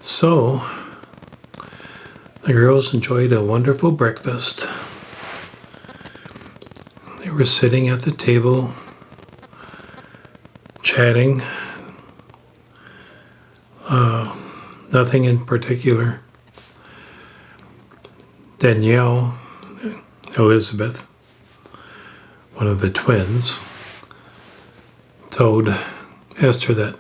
So, the girls enjoyed a wonderful breakfast. They were sitting at the table, chatting. Nothing in particular. Danielle Elizabeth, one of the twins, told Esther that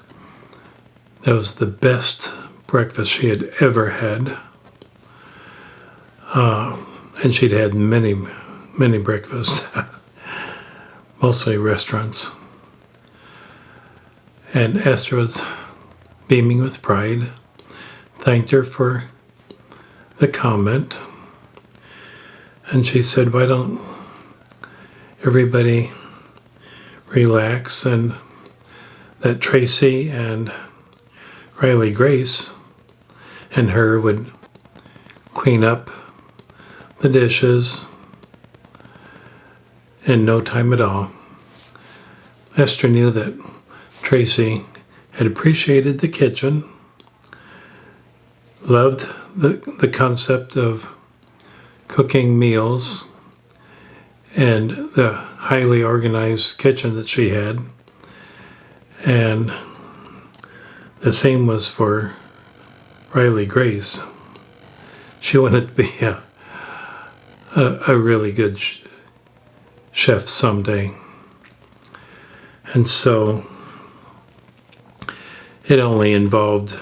was the best breakfast she had ever had. And she'd had many, many breakfasts, mostly restaurants. And Esther was beaming with pride, thanked her for the comment. And she said, why don't everybody relax, and that Tracy and Riley Grace and her would clean up the dishes in no time at all. Esther knew that Tracy had appreciated the kitchen, loved the concept of cooking meals and the highly organized kitchen that she had. And the same was for Riley Grace. She wanted to be a really good chef someday. And so it only involved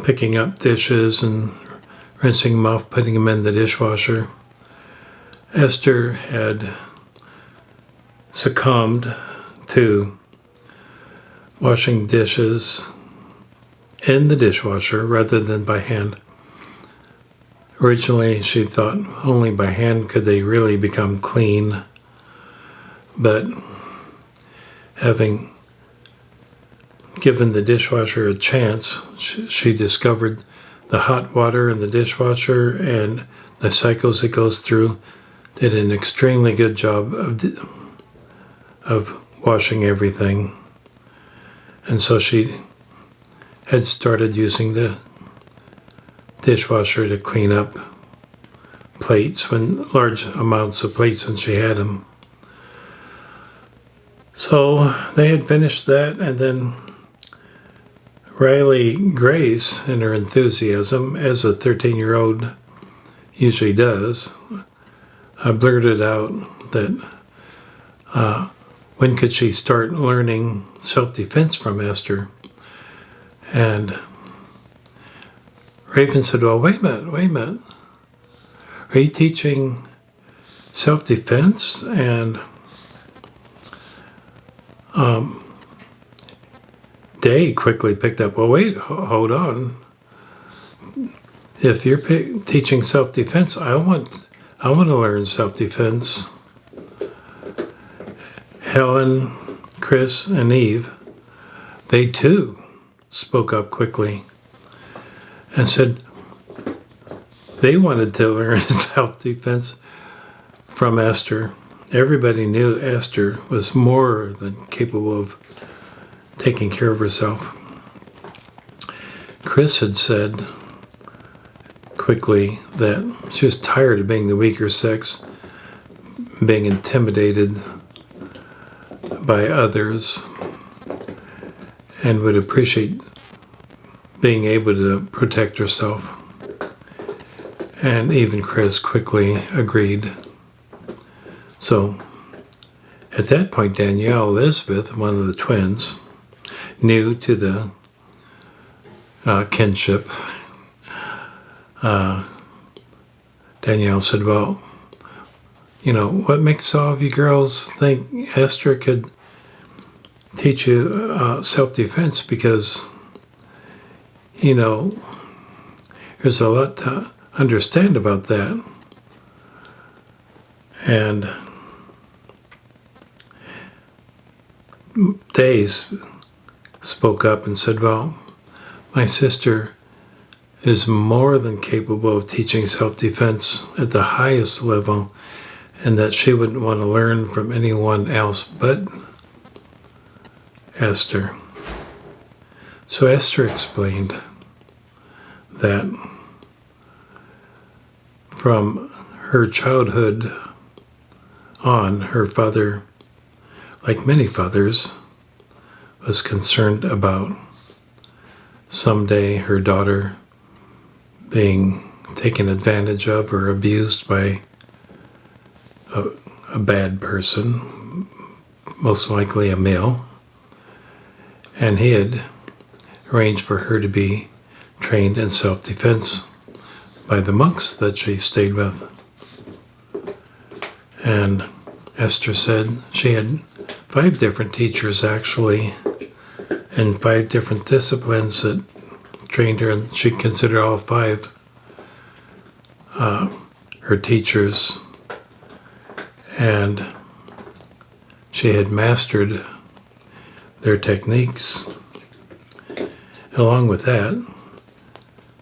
picking up dishes and rinsing them off, putting them in the dishwasher. Esther had succumbed to washing dishes in the dishwasher rather than by hand. Originally, she thought only by hand could they really become clean, but having given the dishwasher a chance, she discovered the hot water in the dishwasher and the cycles it goes through did an extremely good job of washing everything. And so she had started using the dishwasher to clean up plates, large amounts of plates when she had them. So they had finished that, and then Riley Grace, in her enthusiasm, as a 13-year-old usually does, blurted out that when could she start learning self-defense from Esther? And Raven said, well, wait a minute. Are you teaching self-defense? And Day quickly picked up, well, wait, hold on. If you're teaching self-defense, I want to learn self-defense. Helen, Chris, and Eve, they too spoke up quickly and said they wanted to learn self-defense from Esther. Everybody knew Esther was more than capable of taking care of herself. Chris had said quickly that she was tired of being the weaker sex, being intimidated by others, and would appreciate being able to protect herself. And even Chris quickly agreed. So at that point, Danielle Elizabeth, one of the twins, new to the kinship, Danielle said, well, what makes all of you girls think Esther could teach you self-defense? Because, there's a lot to understand about that. And Days spoke up and said, well, my sister is more than capable of teaching self-defense at the highest level, and that she wouldn't want to learn from anyone else but Esther. So Esther explained that from her childhood on, her father, like many fathers, was concerned about someday her daughter being taken advantage of or abused by a bad person, most likely a male. And he had arranged for her to be trained in self-defense by the monks that she stayed with. And Esther said she had 5 different teachers actually, and 5 different disciplines that trained her, and she considered all 5 her teachers. And she had mastered their techniques. Along with that,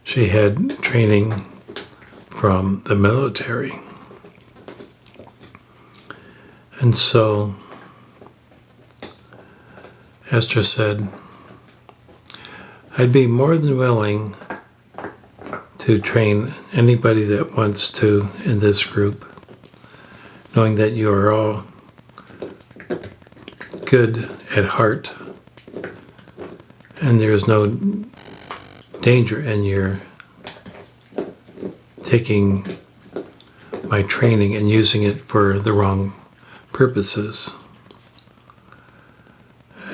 she had training from the military. And so Esther said, I'd be more than willing to train anybody that wants to in this group, knowing that you are all good at heart and there is no danger in your taking my training and using it for the wrong purposes.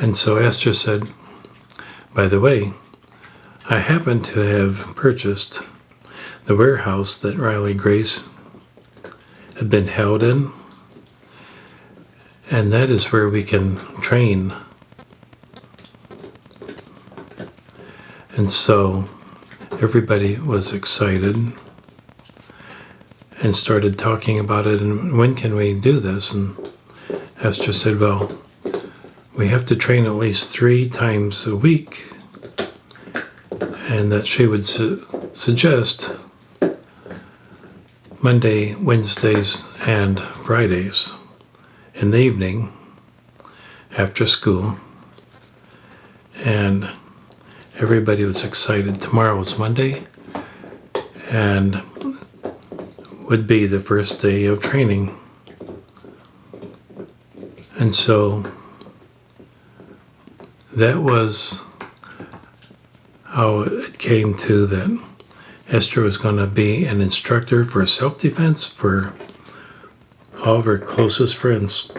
And so Esther said, by the way, I happen to have purchased the warehouse that Riley Grace had been held in, and that is where we can train. And so everybody was excited and started talking about it, and when can we do this? And Esther said, well, we have to train at least 3 times a week, and that she would suggest Monday, Wednesdays, and Fridays in the evening after school. And everybody was excited. Tomorrow was Monday and would be the first day of training. And so that was how it came to that Esther was going to be an instructor for self-defense for all of her closest friends.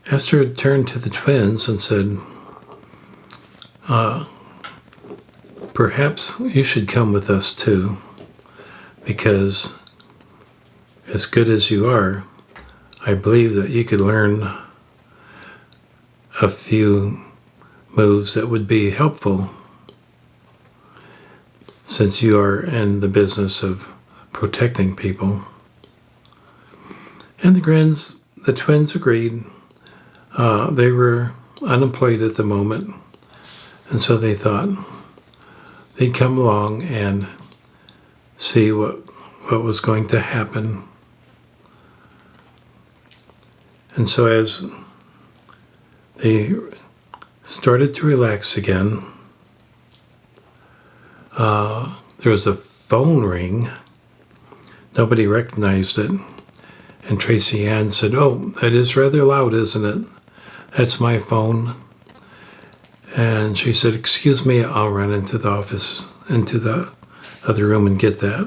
Esther turned to the twins and said, perhaps you should come with us too, because as good as you are, I believe that you could learn a few moves that would be helpful, since you are in the business of protecting people. And the twins agreed. They were unemployed at the moment, and so they thought they'd come along and see what was going to happen. And so as they started to relax again, there was a phone ring. Nobody recognized it. And Tracy Ann said, oh, that is rather loud, isn't it? That's my phone. And she said, excuse me, I'll run into the office, into the other room and get that.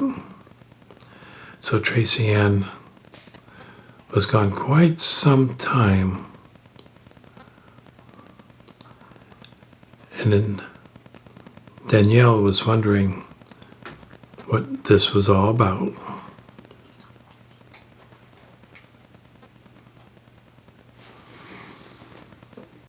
So Tracy Ann was gone quite some time. And then Danielle was wondering what this was all about.